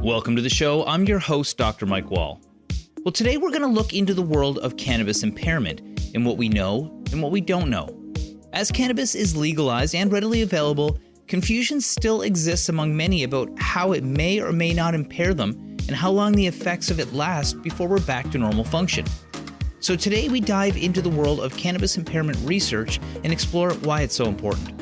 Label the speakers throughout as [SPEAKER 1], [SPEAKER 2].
[SPEAKER 1] Welcome to the show. I'm your host, Dr. Mike Wall. Well, today we're going to look into the world of cannabis impairment and what we know and what we don't know. As cannabis is legalized and readily available, confusion still exists among many about how it may or may not impair them and how long the effects of it last before we're back to normal function. So today we dive into the world of cannabis impairment research and explore why it's so important.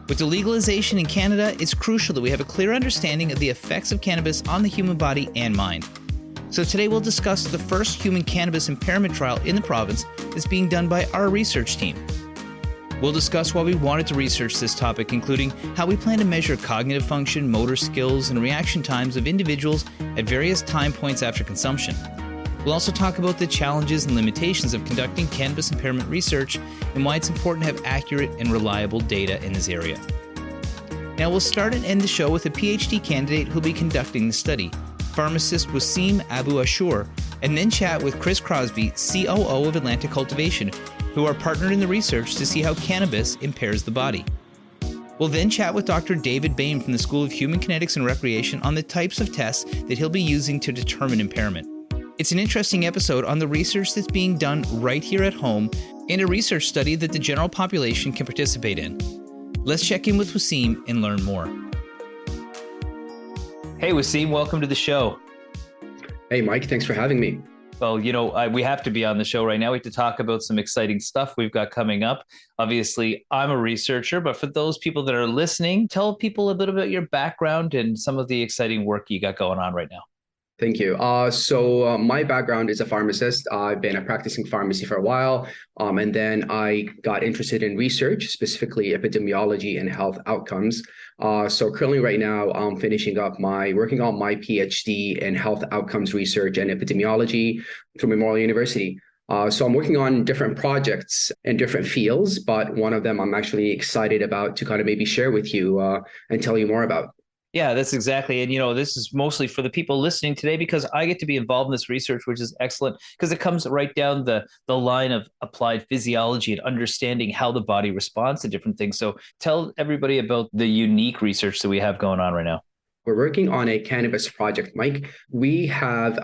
[SPEAKER 1] With the legalization in Canada, it's crucial that we have a clear understanding of the effects of cannabis on the human body and mind. So today we'll discuss the first human cannabis impairment trial in the province that's being done by our research team. We'll discuss why we wanted to research this topic, including how we plan to measure cognitive function, motor skills, and reaction times of individuals at various time points after consumption. We'll also talk about the challenges and limitations of conducting cannabis impairment research and why it's important to have accurate and reliable data in this area. Now we'll start and end the show with a PhD candidate who'll be conducting the study, pharmacist Waseem Abu Ashour, and then chat with Chris Crosbie, COO of Atlantic Cultivation, who are partnered in the research to see how cannabis impairs the body. We'll then chat with Dr. David Bain from the School of Human Kinetics and Recreation on the types of tests that he'll be using to determine impairment. It's an interesting episode on the research that's being done right here at home and a research study that the general population can participate in. Let's check in with Waseem and learn more. Hey, Waseem, welcome to the show.
[SPEAKER 2] Hey, Mike, thanks for having me.
[SPEAKER 1] Well, we have to be on the show right now. We have to talk about some exciting stuff we've got coming up. Obviously, I'm a researcher, but for those people that are listening, tell people a bit about your background and some of the exciting work you got going on right now.
[SPEAKER 2] Thank you. So my background is a pharmacist. I've been a practicing pharmacy for a while, and then I got interested in research, specifically epidemiology and health outcomes. So currently right now, I'm working on my PhD in health outcomes research and epidemiology through Memorial University. So I'm working on different projects in different fields, but one of them I'm actually excited about to kind of maybe share with you and tell you more about.
[SPEAKER 1] Yeah, that's exactly. And, this is mostly for the people listening today because I get to be involved in this research, which is excellent because it comes right down the line of applied physiology and understanding how the body responds to different things. So tell everybody about the unique research that we have going on right now.
[SPEAKER 2] We're working on a cannabis project, Mike. We have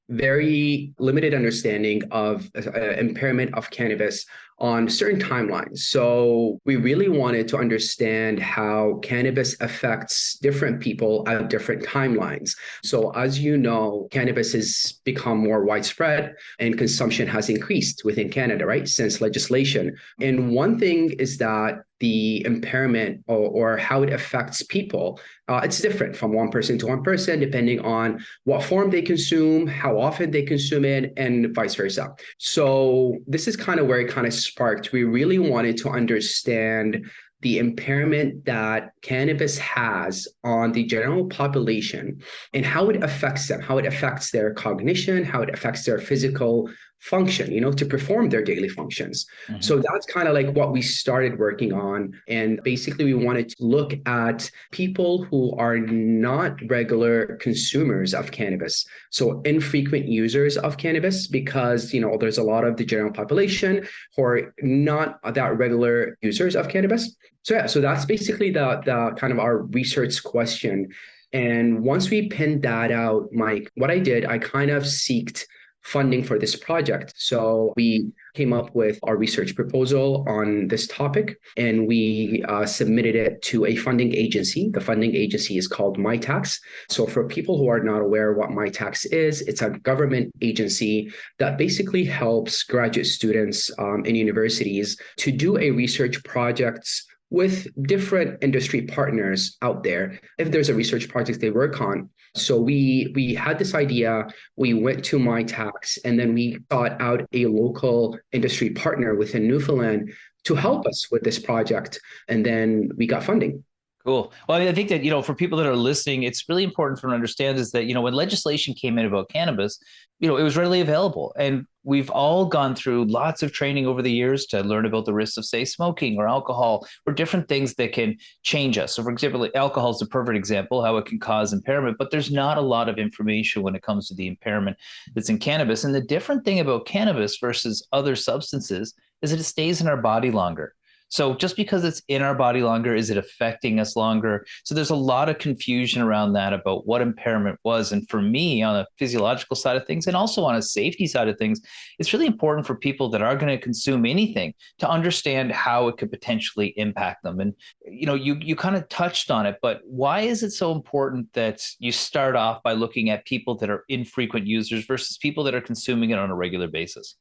[SPEAKER 2] very limited understanding of impairment of cannabis on certain timelines. So we really wanted to understand how cannabis affects different people at different timelines. So as you know, cannabis has become more widespread and consumption has increased within Canada, right, since legislation. And one thing is that the impairment or how it affects people, it's different from one person to one person, depending on what form they consume, how often they consume it, and vice versa. So this is kind of where it kind of sparked. We really wanted to understand the impairment that cannabis has on the general population and how it affects them, how it affects their cognition, how it affects their physical function, to perform their daily functions. Mm-hmm. So that's kind of like what we started working on. And basically we wanted to look at people who are not regular consumers of cannabis. So infrequent users of cannabis, because, there's a lot of the general population who are not that regular users of cannabis. So that's basically the kind of our research question. And once we pinned that out, Mike, what I did, I kind of sought funding for this project. So we came up with our research proposal on this topic, and we submitted it to a funding agency. The funding agency is called MyTax. So for people who are not aware what MyTax is, it's a government agency that basically helps graduate students in universities to do a research projects with different industry partners out there if there's a research project they work on. So we had this idea, we went to MyTax, and then we sought out a local industry partner within Newfoundland to help us with this project. And then we got funding.
[SPEAKER 1] Cool. Well, I think that, for people that are listening, it's really important for them to understand is that, when legislation came in about cannabis, it was readily available. And we've all gone through lots of training over the years to learn about the risks of, say, smoking or alcohol or different things that can change us. So, for example, alcohol is a perfect example, how it can cause impairment, but there's not a lot of information when it comes to the impairment that's in cannabis. And the different thing about cannabis versus other substances is that it stays in our body longer. So just because it's in our body longer, is it affecting us longer? So there's a lot of confusion around that about what impairment was. And for me, on a physiological side of things and also on a safety side of things, it's really important for people that are going to consume anything to understand how it could potentially impact them. And you kind of touched on it, but why is it so important that you start off by looking at people that are infrequent users versus people that are consuming it on a regular basis?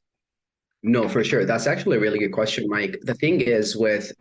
[SPEAKER 2] No, for sure. That's actually a really good question, Mike. The thing is with,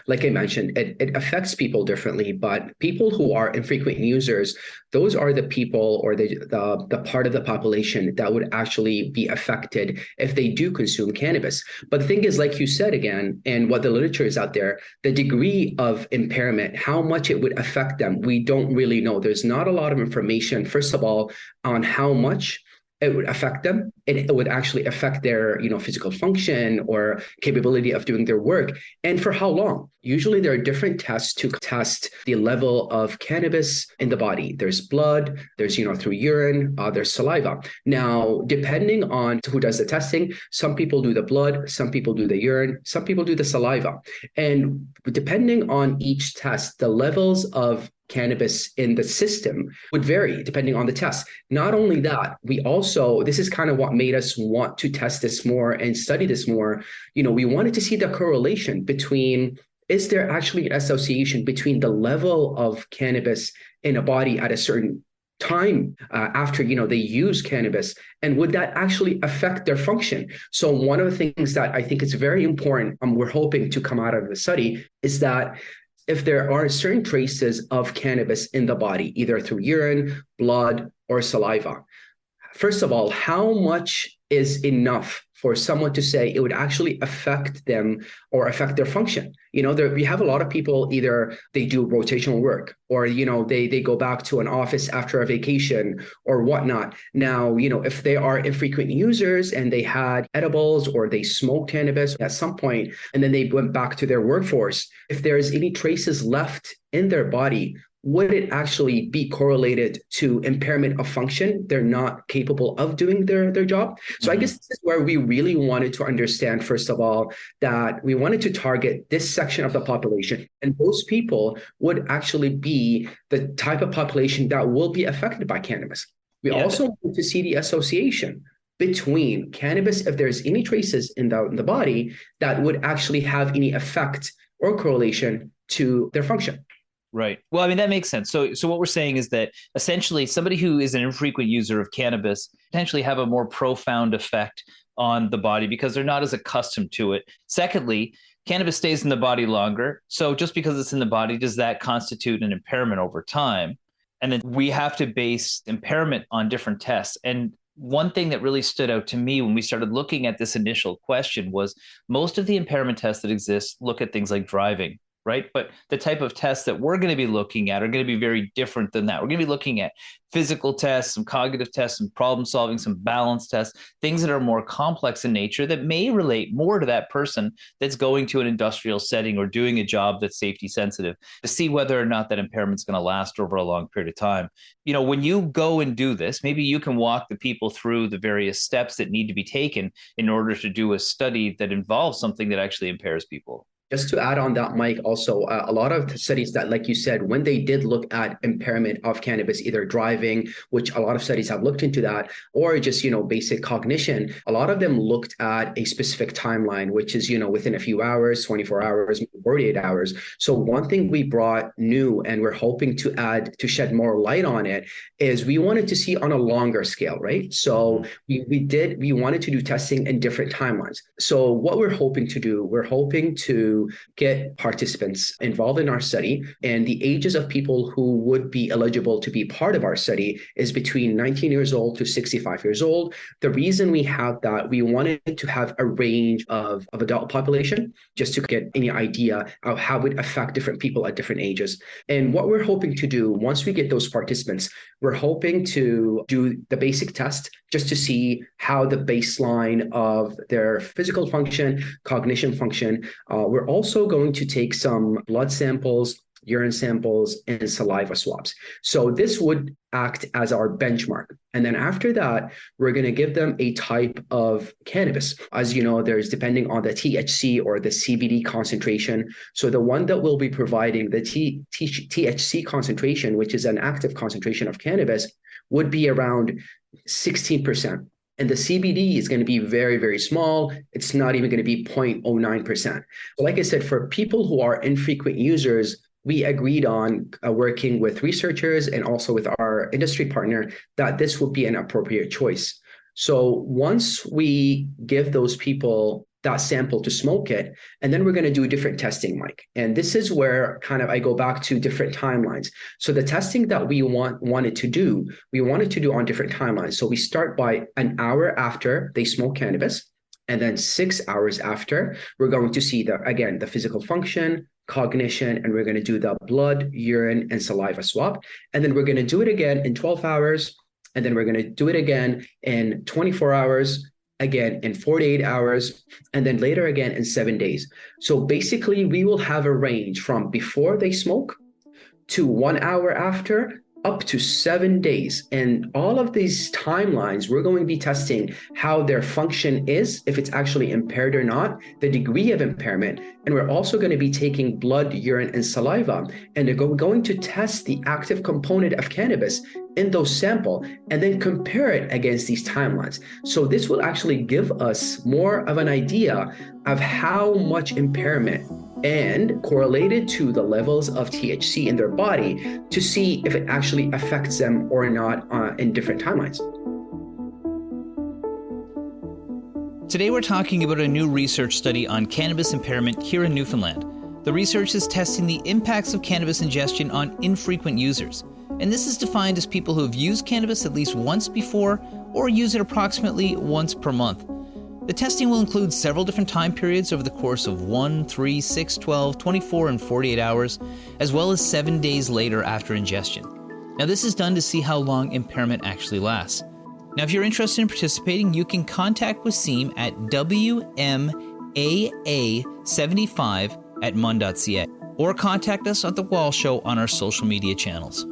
[SPEAKER 2] like I mentioned, it affects people differently, but people who are infrequent users, those are the people or the part of the population that would actually be affected if they do consume cannabis. But the thing is, like you said again, and what the literature is out there, the degree of impairment, how much it would affect them, we don't really know. There's not a lot of information, first of all, on how much it would affect them. It would actually affect their, physical function or capability of doing their work. And for how long? Usually there are different tests to test the level of cannabis in the body. There's blood, there's, through urine, there's saliva. Now, depending on who does the testing, some people do the blood, some people do the urine, some people do the saliva. And depending on each test, the levels of cannabis in the system would vary depending on the test. Not only that, this is kind of what made us want to test this more and study this more. We wanted to see the correlation between, is there actually an association between the level of cannabis in a body at a certain time after they use cannabis, and would that actually affect their function? So one of the things that I think is very important, we're hoping to come out of the study, is that if there are certain traces of cannabis in the body, either through urine, blood, or saliva, first of all, how much is enough for someone to say it would actually affect them or affect their function? We have a lot of people, either they do rotational work or, they go back to an office after a vacation or whatnot. Now, if they are infrequent users and they had edibles or they smoked cannabis at some point, and then they went back to their workforce, if there's any traces left in their body, would it actually be correlated to impairment of function? They're not capable of doing their job. So I guess this is where we really wanted to understand, first of all, that we wanted to target this section of the population. And those people would actually be the type of population that will be affected by cannabis. We also want to see the association between cannabis, if there's any traces in the body that would actually have any effect or correlation to their function.
[SPEAKER 1] Right. Well, I mean, that makes sense. So what we're saying is that essentially somebody who is an infrequent user of cannabis potentially have a more profound effect on the body because they're not as accustomed to it. Secondly, cannabis stays in the body longer. So just because it's in the body, does that constitute an impairment over time? And then we have to base impairment on different tests. And one thing that really stood out to me when we started looking at this initial question was most of the impairment tests that exist look at things like driving. Right. But the type of tests that we're going to be looking at are going to be very different than that. We're going to be looking at physical tests, some cognitive tests, some problem solving, some balance tests, things that are more complex in nature that may relate more to that person that's going to an industrial setting or doing a job that's safety sensitive to see whether or not that impairment's going to last over a long period of time. When you go and do this, maybe you can walk the people through the various steps that need to be taken in order to do a study that involves something that actually impairs people.
[SPEAKER 2] Just to add on that, Mike, also a lot of studies that, like you said, when they did look at impairment of cannabis, either driving, which a lot of studies have looked into that, or just, basic cognition, a lot of them looked at a specific timeline, which is, within a few hours, 24 hours, 48 hours. So one thing we brought new and we're hoping to shed more light on it is we wanted to see on a longer scale, right? So we wanted to do testing in different timelines. So what we're hoping to get participants involved in our study, and the ages of people who would be eligible to be part of our study is between 19 years old to 65 years old. The reason we have that, we wanted to have a range of adult population just to get any idea of how it would affect different people at different ages. And what we're hoping to do once we get those participants, we're hoping to do the basic test just to see how the baseline of their physical function, cognition function. We're also going to take some blood samples, urine samples, and saliva swabs. So this would act as our benchmark. And then after that, we're going to give them a type of cannabis. As you know, there's depending on the THC or the CBD concentration. So the one that we'll be providing, the THC concentration, which is an active concentration of cannabis, would be around 16%. And the CBD is going to be very, very small. It's not even going to be 0.09%. So like I said, for people who are infrequent users, we agreed on working with researchers and also with our industry partner that this would be an appropriate choice. So once we give those people that sample to smoke it, and then we're going to do different testing, Mike. And this is where kind of I go back to different timelines. So the testing that we wanted to do on different timelines. So we start by an hour after they smoke cannabis, and then 6 hours after, we're going to see the physical function, cognition, and we're going to do the blood, urine, and saliva swab. And then we're going to do it again in 12 hours, and then we're going to do it again in 24 hours, again in 48 hours, and then later again in 7 days. So basically, we will have a range from before they smoke to 1 hour after, up to 7 days. And all of these timelines, we're going to be testing how their function is, if it's actually impaired or not, the degree of impairment. And we're also going to be taking blood, urine, and saliva. And we're going to test the active component of cannabis in those sample and then compare it against these timelines. So this will actually give us more of an idea of how much impairment and correlated to the levels of THC in their body to see if it actually affects them or not in different timelines.
[SPEAKER 1] Today we're talking about a new research study on cannabis impairment here in Newfoundland. The research is testing the impacts of cannabis ingestion on infrequent users. And this is defined as people who have used cannabis at least once before or use it approximately once per month. The testing will include several different time periods over the course of 1, 3, 6, 12, 24, and 48 hours, as well as 7 days later after ingestion. Now, this is done to see how long impairment actually lasts. Now, if you're interested in participating, you can contact Waseem at wmaa75@mun.ca or contact us at The Wall Show on our social media channels.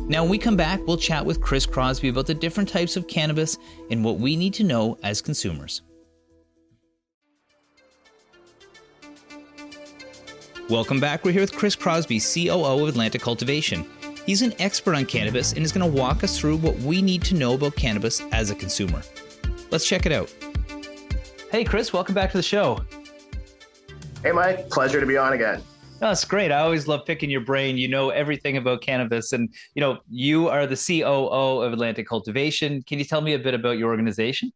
[SPEAKER 1] Now, when we come back, we'll chat with Chris Crosbie about the different types of cannabis and what we need to know as consumers. Welcome back. We're here with Chris Crosbie, COO of Atlantic Cultivation. He's an expert on cannabis and is going to walk us through what we need to know about cannabis as a consumer. Let's check it out. Hey, Chris, welcome back to the show.
[SPEAKER 3] Hey, Mike. Pleasure to be on again.
[SPEAKER 1] No, that's great. I always love picking your brain. You know everything about cannabis, and you are the COO of Atlantic Cultivation. Can you tell me a bit about your organization?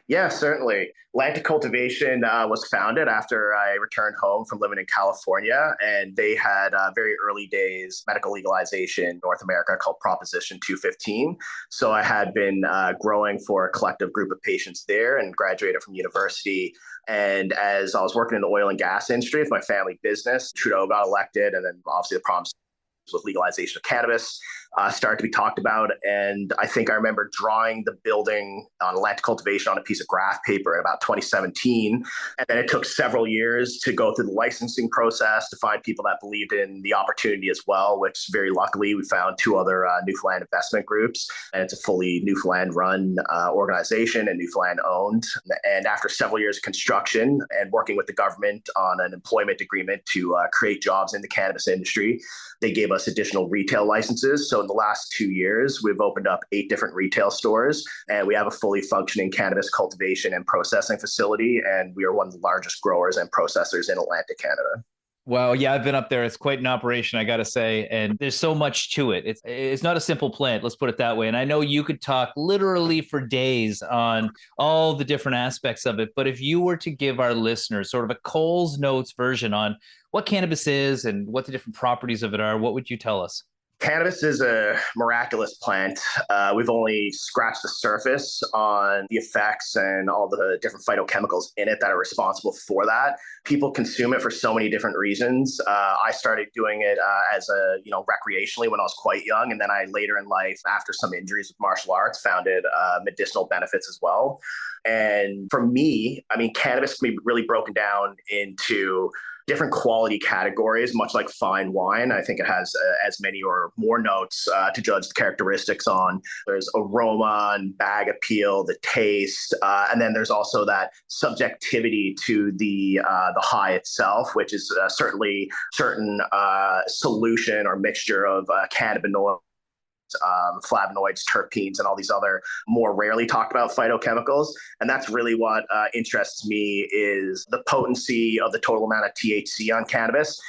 [SPEAKER 3] Yeah, certainly. Atlantic Cultivation was founded after I returned home from living in California, and they had very early days medical legalization in North America called Proposition 215. So I had been growing for a collective group of patients there and graduated from university. And as I was working in the oil and gas industry with my family business, Trudeau got elected, and then obviously the promise with legalization of cannabis started to be talked about. And I think I remember drawing the building on Atlantic Cultivation on a piece of graph paper in about 2017. And then it took several years to go through the licensing process to find people that believed in the opportunity as well, which very luckily we found two other Newfoundland investment groups. And it's a fully Newfoundland run organization and Newfoundland owned. And after several years of construction and working with the government on an employment agreement to create jobs in the cannabis industry, they gave us additional retail licenses. So in the last 2 years, we've opened up 8 different retail stores, and we have a fully functioning cannabis cultivation and processing facility. And we are one of the largest growers and processors in Atlantic Canada.
[SPEAKER 1] Well, yeah, I've been up there. It's quite an operation, I got to say. And there's so much to it. It's not a simple plant, let's put it that way. And I know you could talk literally for days on all the different aspects of it. But if you were to give our listeners sort of a Cole's Notes version on what cannabis is and what the different properties of it are, what would you tell us?
[SPEAKER 3] Cannabis is a miraculous plant. We've only scratched the surface on the effects and all the different phytochemicals in it that are responsible for that. People consume it for so many different reasons. I started doing it as recreationally when I was quite young. And then I later in life, after some injuries with martial arts, found it medicinal benefits as well. And for me, I mean, cannabis can be really broken down into different quality categories, much like fine wine. I think it has as many or more notes to judge the characteristics on. There's aroma and bag appeal, the taste, and then there's also that subjectivity to the high itself, which is certainly certain solution or mixture of cannabinoids, flavonoids, terpenes, and all these other more rarely talked about phytochemicals. And that's really what interests me, is the potency of the total amount of THC on cannabis.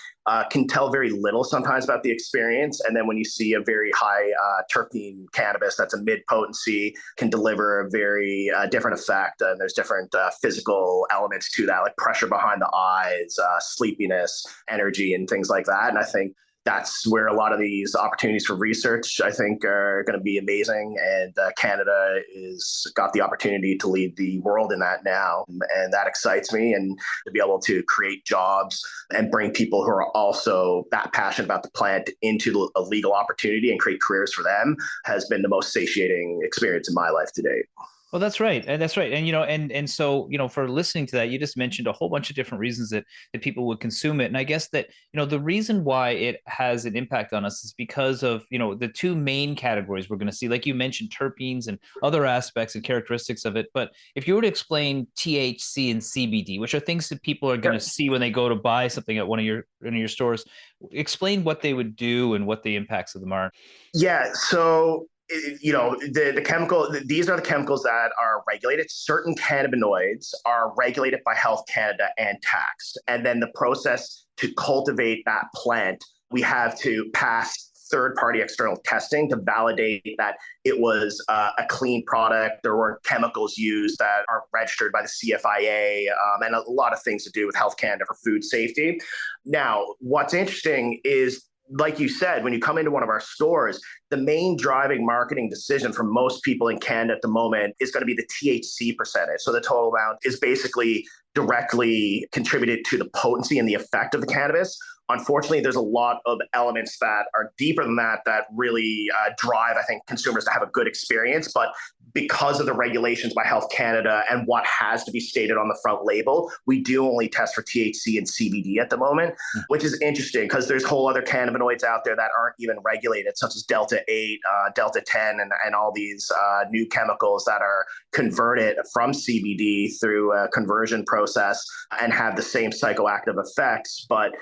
[SPEAKER 3] Can tell very little sometimes about the experience. And then when you see a very high terpene cannabis that's a mid potency, can deliver a very different effect. And there's different physical elements to that, like pressure behind the eyes, sleepiness, energy, and things like that. And I think that's where a lot of these opportunities for research, I think, are going to be amazing. And Canada is got the opportunity to lead the world in that now. And that excites me. And to be able to create jobs and bring people who are also that passionate about the plant into a legal opportunity and create careers for them has been the most satiating experience in my life to date.
[SPEAKER 1] Well, that's right. And that's right. And, so, for listening to that, you just mentioned a whole bunch of different reasons that people would consume it. And I guess that, the reason why it has an impact on us is because of, the two main categories we're going to see, like you mentioned, terpenes and other aspects and characteristics of it. But if you were to explain THC and CBD, which are things that people are going to see when they go to buy something at one of your stores, explain what they would do and what the impacts of them are.
[SPEAKER 3] Yeah. So the chemical, these are the chemicals that are regulated. Certain cannabinoids are regulated by Health Canada and taxed. And then the process to cultivate that plant, we have to pass third-party external testing to validate that it was a clean product. There weren't chemicals used that are registered by the CFIA, and a lot of things to do with Health Canada for food safety. Now, what's interesting is, like you said, when you come into one of our stores, the main driving marketing decision for most people in Canada at the moment is going to be the THC percentage. So the total amount is basically directly contributed to the potency and the effect of the cannabis. Unfortunately, there's a lot of elements that are deeper than that really drive, I think, consumers to have a good experience. But because of the regulations by Health Canada and what has to be stated on the front label, we do only test for THC and CBD at the moment, which is interesting because there's whole other cannabinoids out there that aren't even regulated, such as Delta 8, Delta 10, and all these new chemicals that are converted from CBD through a conversion process and have the same psychoactive effects, but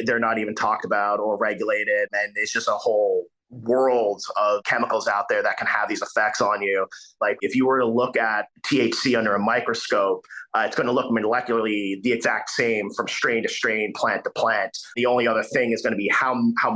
[SPEAKER 3] they're not even talked about or regulated. And it's just a whole world of chemicals out there that can have these effects on you. Like if you were to look at THC under a microscope, it's going to look molecularly the exact same from strain to strain, plant to plant. The only other thing is going to be how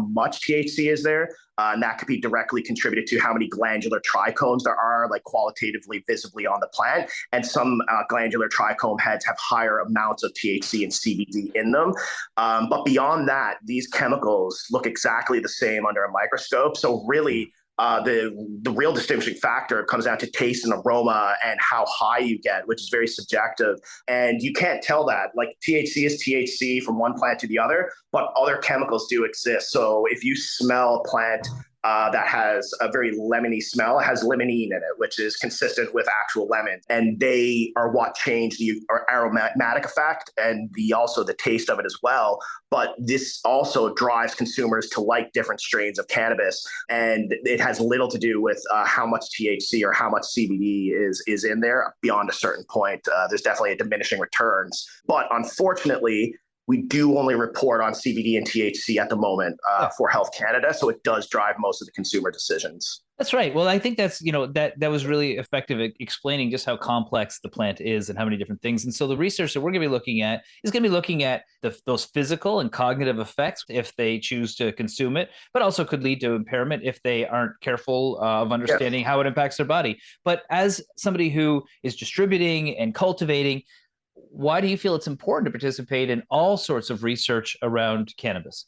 [SPEAKER 3] much THC is there. And that could be directly contributed to how many glandular trichomes there are, like qualitatively, visibly on the plant. And some glandular trichome heads have higher amounts of THC and CBD in them. But beyond that, these chemicals look exactly the same under a microscope. So really, the real distinguishing factor comes down to taste and aroma and how high you get, which is very subjective. And you can't tell that. Like THC is THC from one plant to the other, but other chemicals do exist. So if you smell a plant that has a very lemony smell, it has limonene in it, which is consistent with actual lemon. And they are what change the aromatic effect and also the taste of it as well. But this also drives consumers to like different strains of cannabis. And it has little to do with how much THC or how much CBD is in there beyond a certain point. There's definitely a diminishing returns. But unfortunately, we do only report on CBD and THC at the moment for Health Canada. So it does drive most of the consumer decisions.
[SPEAKER 1] That's right. Well, I think that's, that was really effective at explaining just how complex the plant is and how many different things. And so the research that we're going to be looking at is going to be looking at those physical and cognitive effects if they choose to consume it, but also could lead to impairment if they aren't careful of understanding how it impacts their body. But as somebody who is distributing and cultivating, why do you feel it's important to participate in all sorts of research around cannabis?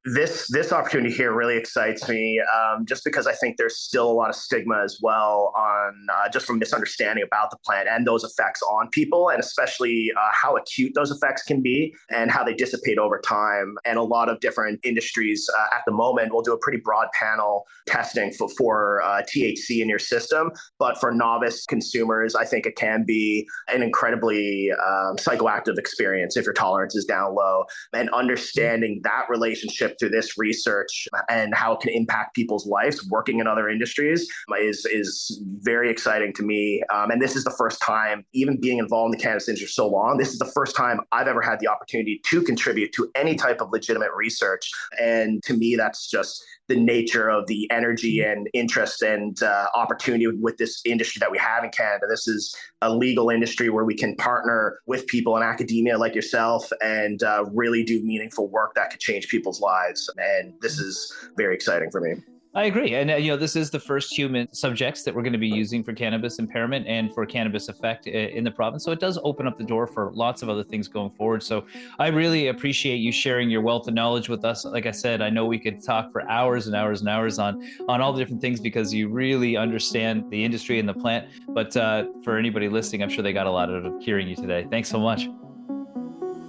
[SPEAKER 3] This opportunity here really excites me, just because I think there's still a lot of stigma as well on just from misunderstanding about the plant and those effects on people, and especially how acute those effects can be and how they dissipate over time. And a lot of different industries at the moment will do a pretty broad panel testing for THC in your system. But for novice consumers, I think it can be an incredibly psychoactive experience if your tolerance is down low. And understanding that relationship through this research and how it can impact people's lives working in other industries is very exciting to me. And this is the first time, even being involved in the cannabis industry so long, this is the first time I've ever had the opportunity to contribute to any type of legitimate research. And to me, that's just the nature of the energy and interest and opportunity with this industry that we have in Canada. This is a legal industry where we can partner with people in academia like yourself and really do meaningful work that could change people's lives. And this is very exciting for me.
[SPEAKER 1] I agree. And, this is the first human subjects that we're going to be using for cannabis impairment and for cannabis effect in the province. So it does open up the door for lots of other things going forward. So I really appreciate you sharing your wealth of knowledge with us. Like I said, I know we could talk for hours and hours and hours on all the different things because you really understand the industry and the plant. But for anybody listening, I'm sure they got a lot out of hearing you today. Thanks so much.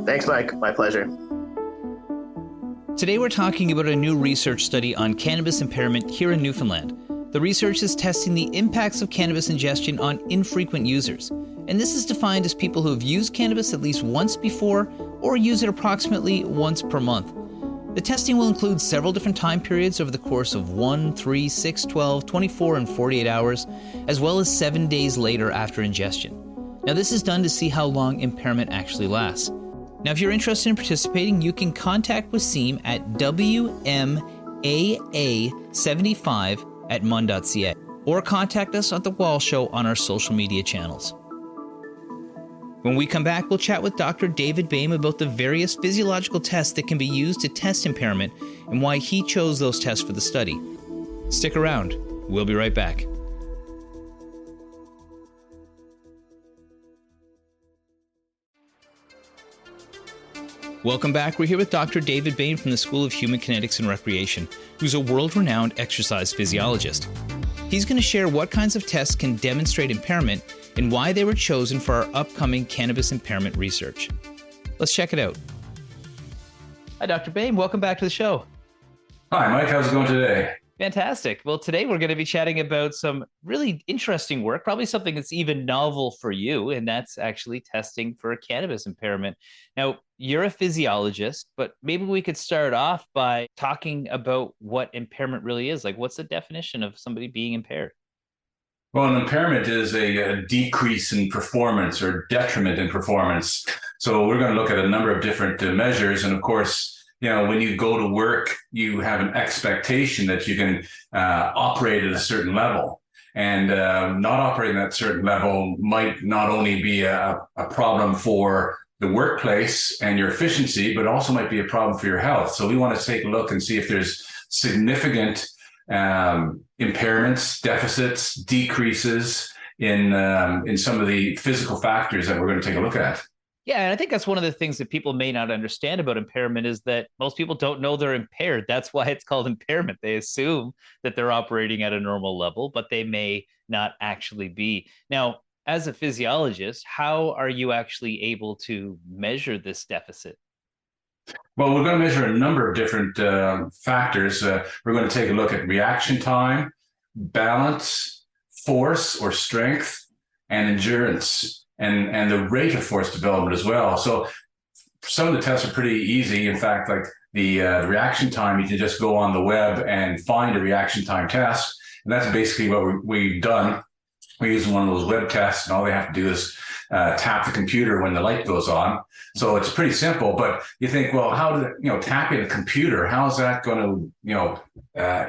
[SPEAKER 3] Thanks, Mike. My pleasure.
[SPEAKER 1] Today we're talking about a new research study on cannabis impairment here in Newfoundland. The research is testing the impacts of cannabis ingestion on infrequent users. And this is defined as people who have used cannabis at least once before or use it approximately once per month. The testing will include several different time periods over the course of 1, 3, 6, 12, 24, and 48 hours, as well as 7 days later after ingestion. Now this is done to see how long impairment actually lasts. Now, if you're interested in participating, you can contact Waseem at wmaa75@mun.ca or contact us at The Wall Show on our social media channels. When we come back, we'll chat with Dr. David Bain about the various physiological tests that can be used to test impairment and why he chose those tests for the study. Stick around. We'll be right back. Welcome back. We're here with Dr. David Bain from the School of Human Kinetics and Recreation, who's a world-renowned exercise physiologist. He's going to share what kinds of tests can demonstrate impairment and why they were chosen for our upcoming cannabis impairment research. Let's check it out. Hi, Dr. Bain. Welcome back to the show.
[SPEAKER 4] Hi, Mike. How's it going today?
[SPEAKER 1] Fantastic. Well, today we're going to be chatting about some really interesting work, probably something that's even novel for you, and that's actually testing for cannabis impairment. Now, you're a physiologist, but maybe we could start off by talking about what impairment really is. Like, what's the definition of somebody being impaired?
[SPEAKER 4] Well, an impairment is a decrease in performance or detriment in performance. So we're going to look at a number of different measures. And of course, when you go to work, you have an expectation that you can operate at a certain level. And not operating at a certain level might not only be a problem for the workplace and your efficiency, but also might be a problem for your health. So we want to take a look and see if there's significant impairments, deficits, decreases in some of the physical factors that we're going to take a look at.
[SPEAKER 1] Yeah, and I think that's one of the things that people may not understand about impairment is that most people don't know they're impaired. That's why it's called impairment. They assume that they're operating at a normal level, but they may not actually be. Now, as a physiologist, how are you actually able to measure this deficit?
[SPEAKER 4] Well, we're going to measure a number of different factors. We're going to take a look at reaction time, balance, force or strength, and endurance. And the rate of force development as well. So some of the tests are pretty easy. In fact, like the reaction time, you can just go on the web and find a reaction time test. And that's basically what we've done. We're using one of those web tests, and all they have to do is tap the computer when the light goes on. So it's pretty simple. But you think, well, tapping a computer, how is that going to,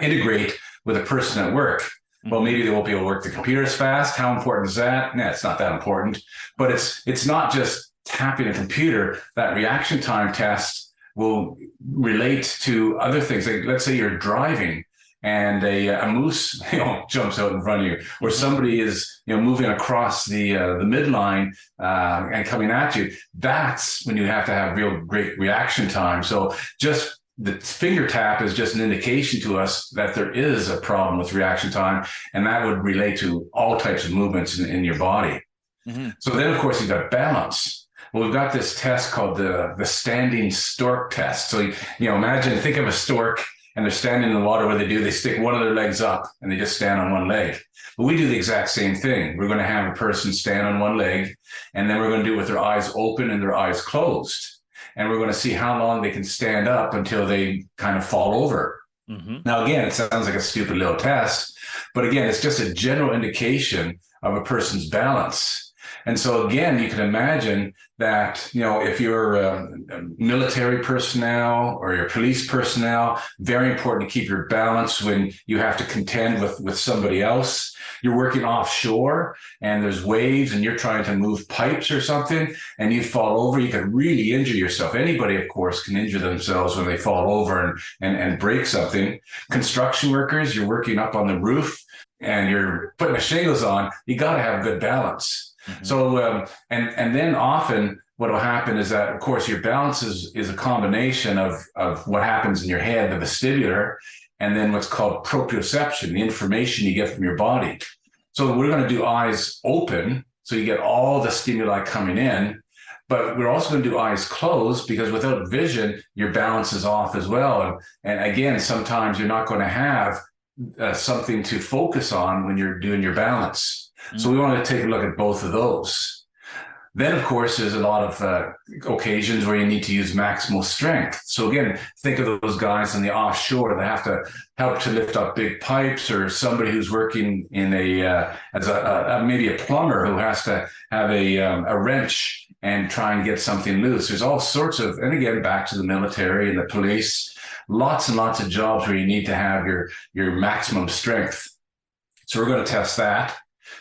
[SPEAKER 4] integrate with a person at work? Well, maybe they won't be able to work the computer as fast. How important is that? Nah, it's not that important. But it's not just tapping a computer. That reaction time test will relate to other things. Like, let's say you're driving and a moose jumps out in front of you, or somebody is moving across the midline and coming at you. That's when you have to have real great reaction time. So just the finger tap is just an indication to us that there is a problem with reaction time, and that would relate to all types of movements in your body. Mm-hmm. So then, of course, you've got balance. Well, we've got this test called the standing stork test. So, think of a stork and they're standing in the water. What they stick one of their legs up and they just stand on one leg. But we do the exact same thing. We're going to have a person stand on one leg, and then we're going to do it with their eyes open and their eyes closed. And we're going to see how long they can stand up until they kind of fall over. Mm-hmm. Now, again, it sounds like a stupid little test, but again, it's just a general indication of a person's balance. And so, again, you can imagine that, if you're a military personnel or your police personnel, very important to keep your balance when you have to contend with somebody else. You're working offshore and there's waves and you're trying to move pipes or something and you fall over, you can really injure yourself. Anybody, of course, can injure themselves when they fall over and break something. Construction workers, you're working up on the roof and you're putting the shingles on, you got to have good balance. Mm-hmm. So, and then often what will happen is that, of course, your balance is a combination of what happens in your head, the vestibular, and then what's called proprioception, the information you get from your body. So we're going to do eyes open, so you get all the stimuli coming in, but we're also going to do eyes closed because without vision, your balance is off as well. And again, sometimes you're not going to have something to focus on when you're doing your balance. Mm-hmm. So we want to take a look at both of those. Then, of course, there's a lot of occasions where you need to use maximal strength. So again, think of those guys in the offshore that have to help to lift up big pipes, or somebody who's working in as maybe a plumber who has to have a wrench and try and get something loose. There's all sorts of, and again, back to the military and the police, lots and lots of jobs where you need to have your maximum strength. So we're going to test that.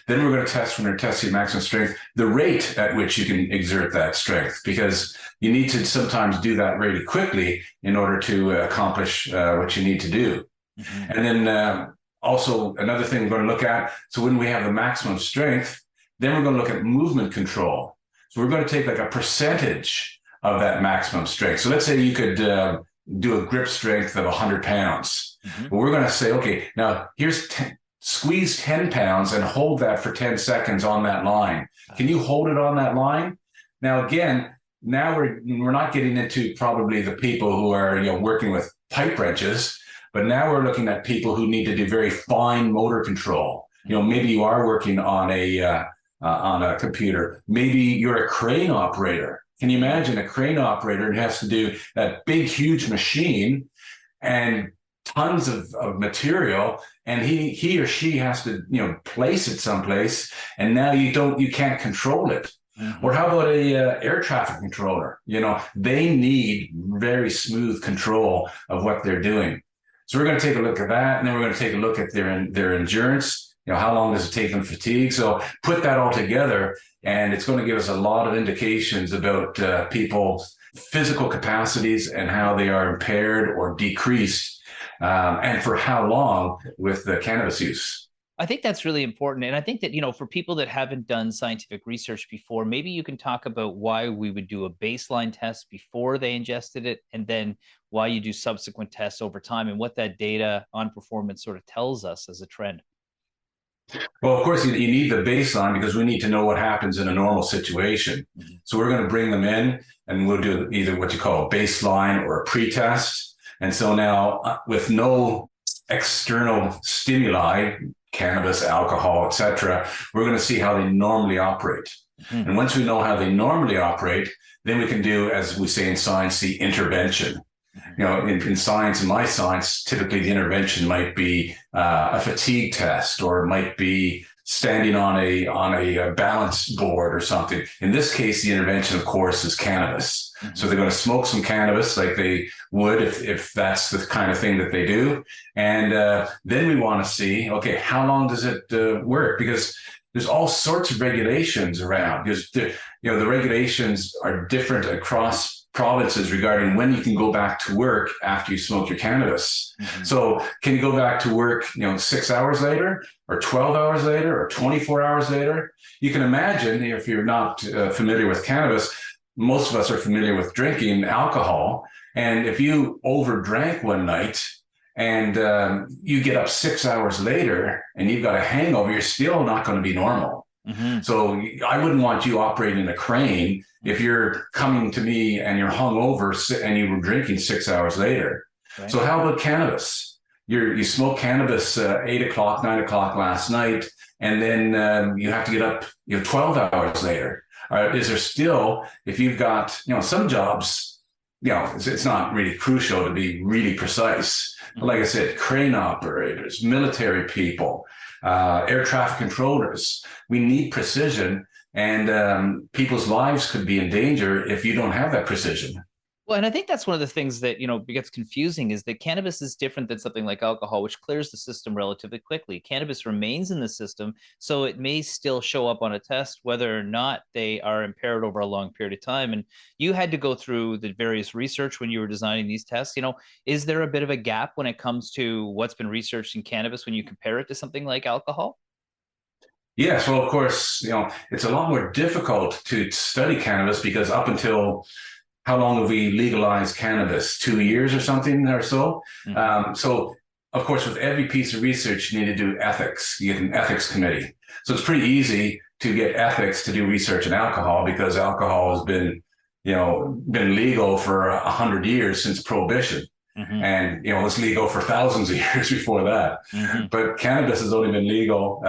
[SPEAKER 4] Then we're going to test, when we're testing maximum strength, the rate at which you can exert that strength, because you need to sometimes do that really quickly in order to accomplish what you need to do. Mm-hmm. And then also another thing we're going to look at, so when we have the maximum strength, then we're going to look at movement control. So we're going to take like a percentage of that maximum strength. So let's say you could do a grip strength of 100 pounds. Mm-hmm. But we're going to say, okay, now here's squeeze 10 pounds and hold that for 10 seconds on that line. Can you hold it on that line? Now, again, now we're not getting into probably the people who are working with pipe wrenches, but now we're looking at people who need to do very fine motor control. Maybe you are working on a computer. Maybe you're a crane operator. Can you imagine a crane operator who has to do that big, huge machine and tons of material, and he or she has to place it someplace, and now you can't control it. Mm-hmm. Or how about a air traffic controller? They need very smooth control of what they're doing. So we're going to take a look at that, and then we're going to take a look at their endurance. How long does it take them fatigue? So put that all together, and it's going to give us a lot of indications about people's physical capacities and how they are impaired or decreased. And for how long with the cannabis use.
[SPEAKER 1] I think that's really important. And I think that, for people that haven't done scientific research before, maybe you can talk about why we would do a baseline test before they ingested it, and then why you do subsequent tests over time, and what that data on performance sort of tells us as a trend.
[SPEAKER 4] Well, of course, you need the baseline because we need to know what happens in a normal situation. Mm-hmm. So we're going to bring them in, and we'll do either what you call a baseline or a pre-test. And so now, with no external stimuli, cannabis, alcohol, etc., we're going to see how they normally operate. Mm-hmm. And once we know how they normally operate, then we can do, as we say in science, the intervention. In science, in my science, typically the intervention might be a fatigue test, or it might be standing on a balance board or something. In this case, the intervention, of course, is cannabis. Mm-hmm. So they're going to smoke some cannabis like they would if that's the kind of thing that they do. And then we want to see, okay, how long does it work? Because there's all sorts of regulations around. Because the regulations are different across provinces regarding when you can go back to work after you smoke your cannabis. Mm-hmm. So can you go back to work, 6 hours later, or 12 hours later, or 24 hours later? You can imagine, if you're not familiar with cannabis, most of us are familiar with drinking alcohol. And if you overdrank one night and you get up 6 hours later and you've got a hangover, you're still not going to be normal. Mm-hmm. So I wouldn't want you operating a crane if you're coming to me and you're hungover and you were drinking 6 hours later. Right. So how about cannabis? You smoke cannabis 8 o'clock, 9 o'clock last night, and then you have to get up 12 hours later. Is there still, if you've got, some jobs, it's not really crucial to be really precise. But like I said, crane operators, military people, air traffic controllers, we need precision, and people's lives could be in danger if you don't have that precision.
[SPEAKER 1] Well, and I think that's one of the things that, gets confusing is that cannabis is different than something like alcohol, which clears the system relatively quickly. Cannabis remains in the system, so it may still show up on a test whether or not they are impaired over a long period of time. And you had to go through the various research when you were designing these tests. Is there a bit of a gap when it comes to what's been researched in cannabis when you compare it to something like alcohol?
[SPEAKER 4] Yes, well, of course, it's a lot more difficult to study cannabis because up until how long have we legalized cannabis? 2 years or something or so? Mm-hmm. So, of course, with every piece of research, you need to do ethics. You get an ethics committee. So it's pretty easy to get ethics to do research in alcohol because alcohol has been legal for 100 years since Prohibition. Mm-hmm. And, it's legal for thousands of years before that. Mm-hmm. But cannabis has only been legal,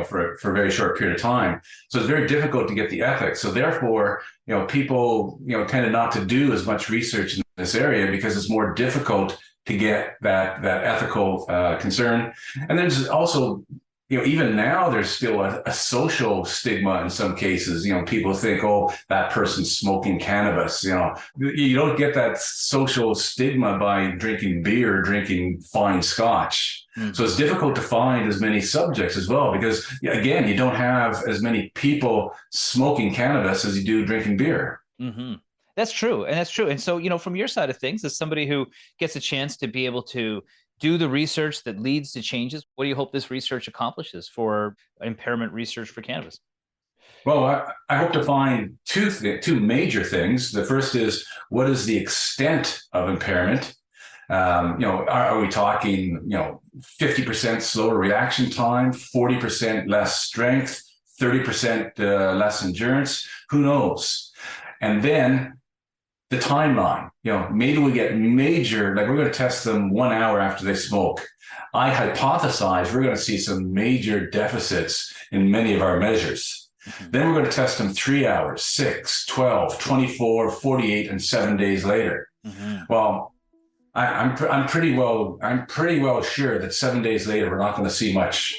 [SPEAKER 4] for a very short period of time. So it's very difficult to get the ethics. So therefore, people, tended not to do as much research in this area because it's more difficult to get that ethical concern. And then there's also, even now there's still a social stigma in some cases. People think, oh, that person's smoking cannabis. You don't get that social stigma by drinking beer, drinking fine scotch. Mm-hmm. So it's difficult to find as many subjects as well because, again, you don't have as many people smoking cannabis as you do drinking beer.
[SPEAKER 1] Mm-hmm. That's true. And so, from your side of things, as somebody who gets a chance to be able to do the research that leads to changes, what do you hope this research accomplishes for impairment research for cannabis?
[SPEAKER 4] Well, I hope to find two major things. The first is, what is the extent of impairment? Are we talking, 50% slower reaction time, 40% less strength, 30% less endurance? Who knows? And then the timeline, maybe we get major, like we're going to test them 1 hour after they smoke. I hypothesize we're going to see some major deficits in many of our measures. Mm-hmm. Then we're going to test them 3 hours, 6, 12, 24, 48, and 7 days later. Mm-hmm. Well, I'm pretty well sure that 7 days later, we're not going to see much,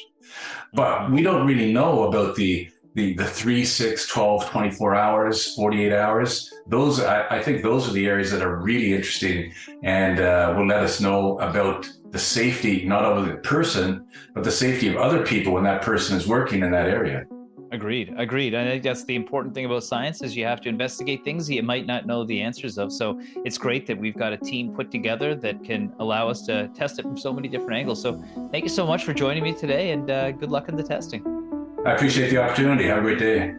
[SPEAKER 4] but we don't really know about the 3, 6, 12, 24 hours, 48 hours. I think those are the areas that are really interesting and will let us know about the safety, not only of the person, but the safety of other people when that person is working in that area.
[SPEAKER 1] Agreed. I think that's the important thing about science is you have to investigate things that you might not know the answers of. So it's great that we've got a team put together that can allow us to test it from so many different angles. So thank you so much for joining me today and good luck in the testing.
[SPEAKER 4] I appreciate the opportunity. Have a great day.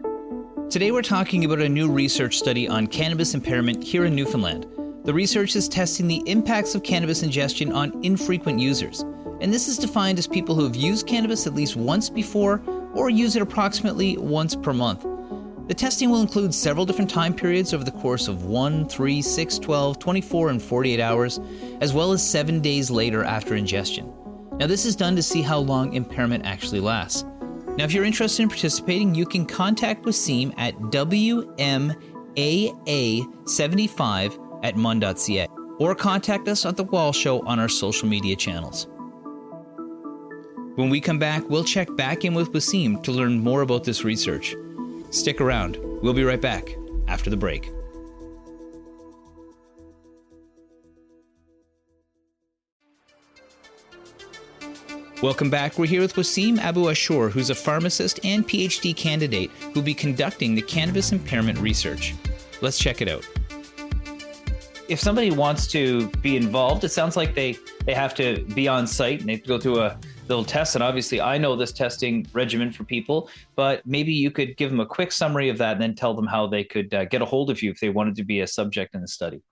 [SPEAKER 1] Today we're talking about a new research study on cannabis impairment here in Newfoundland. The research is testing the impacts of cannabis ingestion on infrequent users. And this is defined as people who have used cannabis at least once before or use it approximately once per month. The testing will include several different time periods over the course of 1, 3, 6, 12, 24, and 48 hours, as well as 7 days later after ingestion. Now this is done to see how long impairment actually lasts. Now, if you're interested in participating, you can contact Waseem at wmaa75@mun.ca or contact us at The Wall Show on our social media channels. When we come back, we'll check back in with Waseem to learn more about this research. Stick around. We'll be right back after the break. Welcome back. We're here with Waseem Abu Ashour, who's a pharmacist and PhD candidate who'll be conducting the cannabis impairment research. Let's check it out. If somebody wants to be involved, it sounds like they have to be on site and they have to go through a little test. And obviously, I know this testing regimen for people, but maybe you could give them a quick summary of that and then tell them how they could get a hold of you if they wanted to be a subject in the study.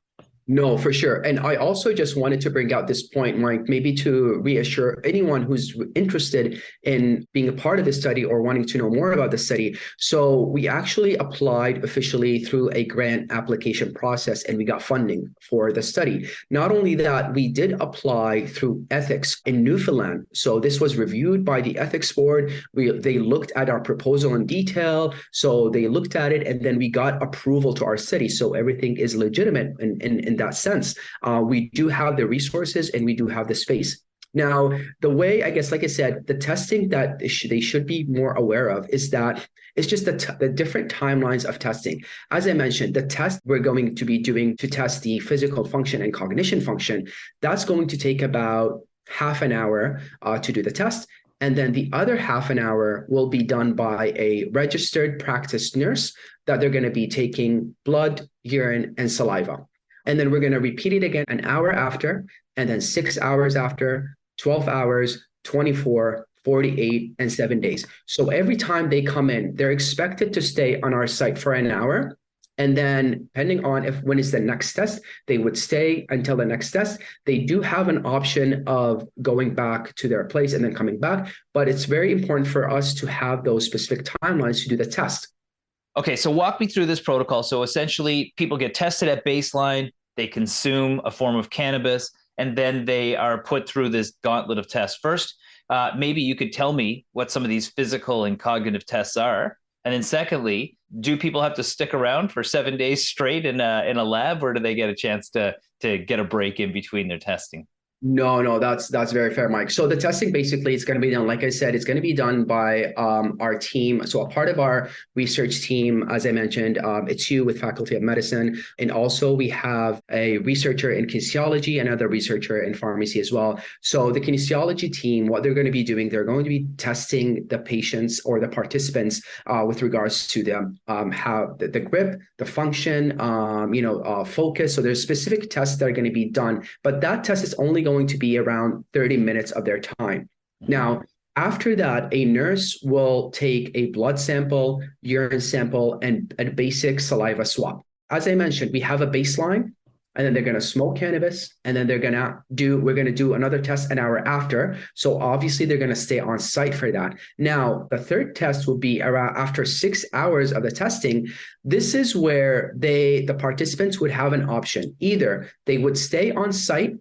[SPEAKER 2] No, for sure. And I also just wanted to bring out this point, Mike, maybe to reassure anyone who's interested in being a part of this study or wanting to know more about the study. So we actually applied officially through a grant application process and we got funding for the study. Not only that, we did apply through ethics in Newfoundland. So this was reviewed by the ethics board. They looked at our proposal in detail. So they looked at it and then we got approval to our study. So everything is legitimate in that sense. We do have the resources and we do have the space. Now, the way, I guess, like I said, the testing that they should be more aware of is that it's just the different timelines of testing. As I mentioned, the test we're going to be doing to test the physical function and cognition function, that's going to take about half an hour to do the test. And then the other half an hour will be done by a registered practice nurse that they're going to be taking blood, urine, and saliva. And then we're going to repeat it again an hour after, and then 6 hours after, 12 hours, 24, 48, and 7 days. So every time they come in, they're expected to stay on our site for an hour. And then depending on when is the next test, they would stay until the next test. They do have an option of going back to their place and then coming back. But it's very important for us to have those specific timelines to do the test.
[SPEAKER 1] Okay, so walk me through this protocol. So essentially, people get tested at baseline, they consume a form of cannabis, and then they are put through this gauntlet of tests. First, maybe you could tell me what some of these physical and cognitive tests are. And then secondly, do people have to stick around for 7 days straight in a lab, or do they get a chance to get a break in between their testing?
[SPEAKER 2] No, that's very fair, Mike. So the testing basically is going to be done, like I said, it's going to be done by our team. So a part of our research team, as I mentioned, it's you with Faculty of Medicine. And also we have a researcher in kinesiology, another researcher in pharmacy as well. So the kinesiology team, what they're going to be doing, they're going to be testing the patients or the participants with regards to how the grip, the function, focus. So there's specific tests that are going to be done, but that test is only going to be around 30 minutes of their time. Now, after that, a nurse will take a blood sample, urine sample, and a basic saliva swab. As I mentioned, we have a baseline, and then they're going to smoke cannabis, and then we're going to do another test an hour after. So obviously they're going to stay on site for that. Now, the third test will be around after 6 hours of the testing. This is where the participants would have an option. Either they would stay on site,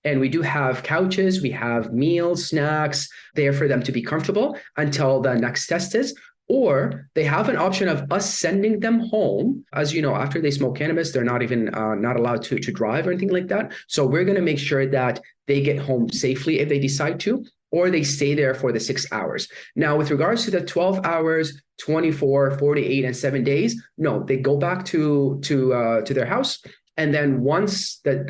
[SPEAKER 2] and we do have couches, we have meals, snacks there for them to be comfortable until the next test is, or they have an option of us sending them home. As you know, after they smoke cannabis, they're not even not allowed to drive or anything like that. So we're going to make sure that they get home safely if they decide to, or they stay there for the 6 hours. Now, with regards to the 12 hours, 24, 48, and 7 days, no, they go back to their house. And then once the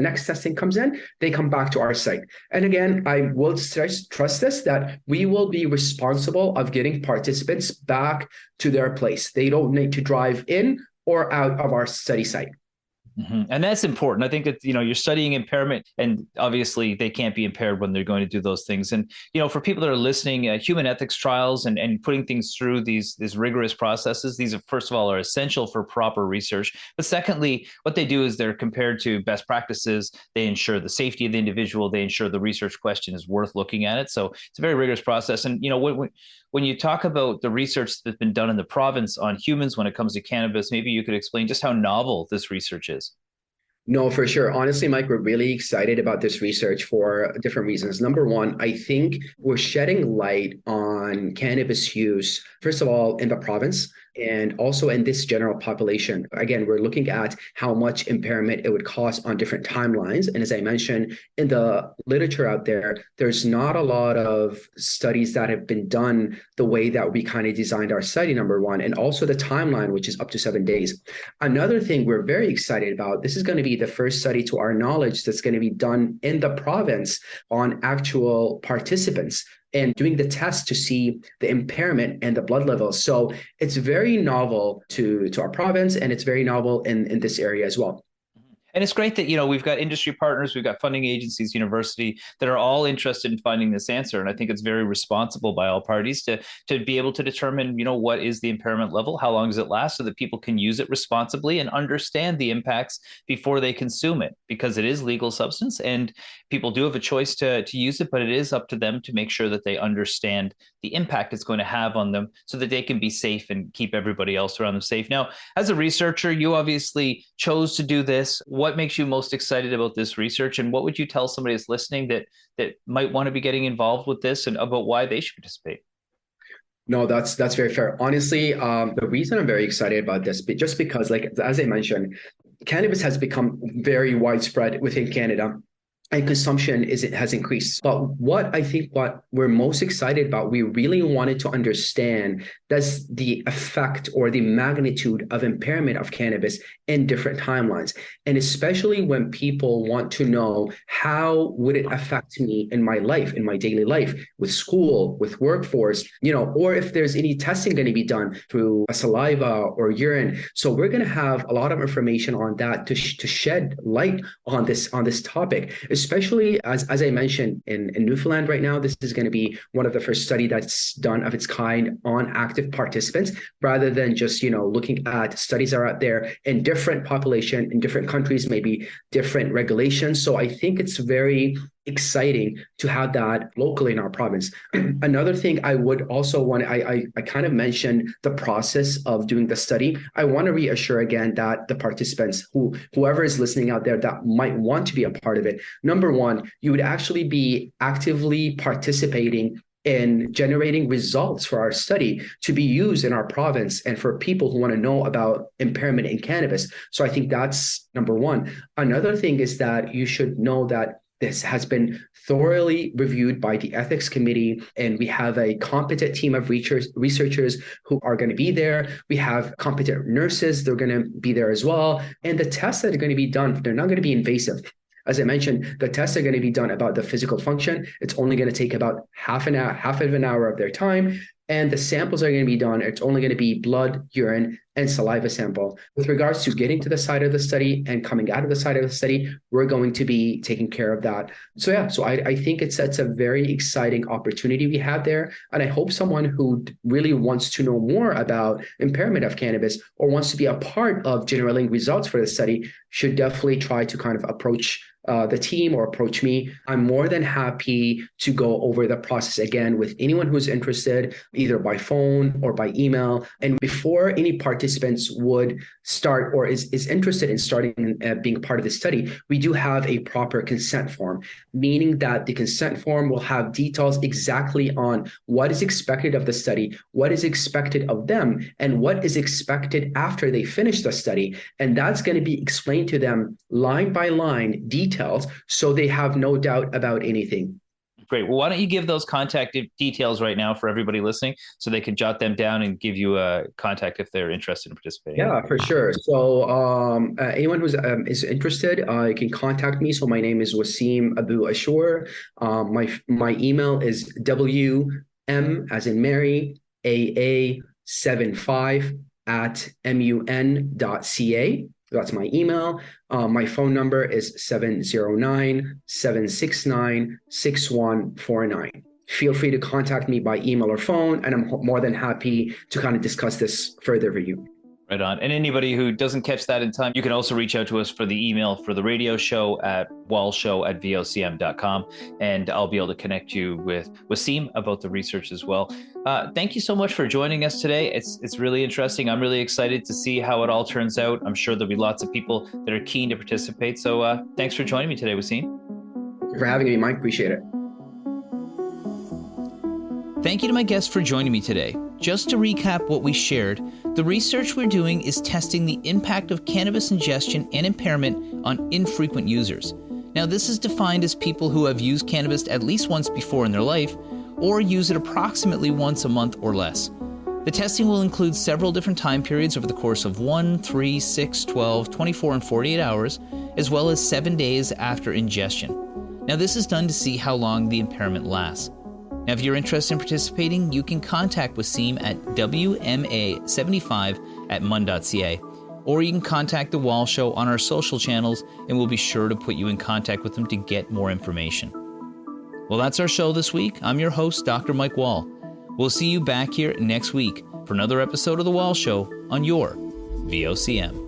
[SPEAKER 2] next testing comes in, they come back to our site. And again, I will trust this, that we will be responsible of getting participants back to their place. They don't need to drive in or out of our study site.
[SPEAKER 1] Mm-hmm. And that's important. I think that, you're studying impairment, and obviously they can't be impaired when they're going to do those things. And, for people that are listening, human ethics trials and putting things through these rigorous processes, these are, first of all, are essential for proper research. But secondly, what they do is they're compared to best practices. They ensure the safety of the individual. They ensure the research question is worth looking at it. So it's a very rigorous process. And, when you talk about the research that's been done in the province on humans when it comes to cannabis, maybe you could explain just how novel this research is.
[SPEAKER 2] No, for sure. Honestly, Mike, we're really excited about this research for different reasons. Number one, I think we're shedding light on cannabis use, first of all, in the province and also in this general population. Again, we're looking at how much impairment it would cost on different timelines. And as I mentioned, in the literature out there, there's not a lot of studies that have been done the way that we kind of designed our study, number one, and also the timeline, which is up to 7 days. Another thing we're very excited about, this is going to be the first study to our knowledge that's going to be done in the province on actual participants and doing the test to see the impairment and the blood levels. So it's very novel to our province, and it's very novel in this area as well.
[SPEAKER 1] And it's great that, we've got industry partners, we've got funding agencies, university that are all interested in finding this answer. And I think it's very responsible by all parties to be able to determine, what is the impairment level, how long does it last, so that people can use it responsibly and understand the impacts before they consume it, because it is legal substance and people do have a choice to use it, but it is up to them to make sure that they understand the impact it's going to have on them so that they can be safe and keep everybody else around them safe. Now, as a researcher, you obviously chose to do this. What makes you most excited about this research, and what would you tell somebody that's listening that might want to be getting involved with this and about why they should participate?
[SPEAKER 2] No, that's very fair. Honestly, the reason I'm very excited about this, just because, like as I mentioned, cannabis has become very widespread within Canada, and consumption has increased. But what we're most excited about, we really wanted to understand does the effect or the magnitude of impairment of cannabis in different timelines. And especially when people want to know how would it affect me in my life, in my daily life, with school, with workforce, or if there's any testing going to be done through a saliva or urine. So we're going to have a lot of information on that to shed light on this topic. Especially as I mentioned in Newfoundland right now, this is going to be one of the first study that's done of its kind on active participants, rather than just, looking at studies that are out there in different population, in different countries, maybe different regulations. So I think it's very exciting to have that locally in our province. Another thing I would also want, I kind of mentioned the process of doing the study. I want to reassure again that the participants, whoever is listening out there that might want to be a part of it, number one, you would actually be actively participating in generating results for our study to be used in our province and for people who want to know about impairment in cannabis. So I think that's number one. Another thing is that you should know that this has been thoroughly reviewed by the ethics committee, and we have a competent team of researchers who are going to be there. We have competent nurses, they're going to be there as well. And the tests that are going to be done, they're not going to be invasive. As I mentioned, the tests are going to be done about the physical function. It's only going to take about half of an hour of their time. And the samples are going to be done. It's only going to be blood, urine, and saliva sample. With regards to getting to the site of the study and coming out of the site of the study, we're going to be taking care of that. So I think it's a very exciting opportunity we have there. And I hope someone who really wants to know more about impairment of cannabis or wants to be a part of generating results for the study should definitely try to kind of approach the team or approach me. I'm more than happy to go over the process again with anyone who's interested, either by phone or by email. And before any participants would start or is interested in starting being part of the study, we do have a proper consent form, meaning that the consent form will have details exactly on what is expected of the study, what is expected of them, and what is expected after they finish the study. And that's going to be explained to them line by line, details, so they have no doubt about anything.
[SPEAKER 1] Great. Well, why don't you give those contact details right now for everybody listening so they can jot them down and give you a contact if they're interested in participating?
[SPEAKER 2] Yeah, for sure. So anyone who's is interested, you can contact me. So my name is Waseem Abu Ashour. My email is WM as in Mary, AA75@mun.ca. That's my email. My phone number is 709-769-6149. Feel free to contact me by email or phone, and I'm more than happy to kind of discuss this further with you.
[SPEAKER 1] Right on. And anybody who doesn't catch that in time, you can also reach out to us for the email for the radio show at wallshow@vocm.com. And I'll be able to connect you with Waseem about the research as well. Thank you so much for joining us today. It's really interesting. I'm really excited to see how it all turns out. I'm sure there'll be lots of people that are keen to participate. So thanks for joining me today, Waseem.
[SPEAKER 2] Thank you for having me, Mike. Appreciate it.
[SPEAKER 1] Thank you to my guests for joining me today. Just to recap what we shared, the research we're doing is testing the impact of cannabis ingestion and impairment on infrequent users. Now, this is defined as people who have used cannabis at least once before in their life or use it approximately once a month or less. The testing will include several different time periods over the course of 1, 3, 6, 12, 24, and 48 hours, as well as 7 days after ingestion. Now, this is done to see how long the impairment lasts. Now, if you're interested in participating, you can contact Waseem at WMA75@mun.ca. or you can contact The Wall Show on our social channels, and we'll be sure to put you in contact with them to get more information. Well, that's our show this week. I'm your host, Dr. Mike Wall. We'll see you back here next week for another episode of The Wall Show on your VOCM.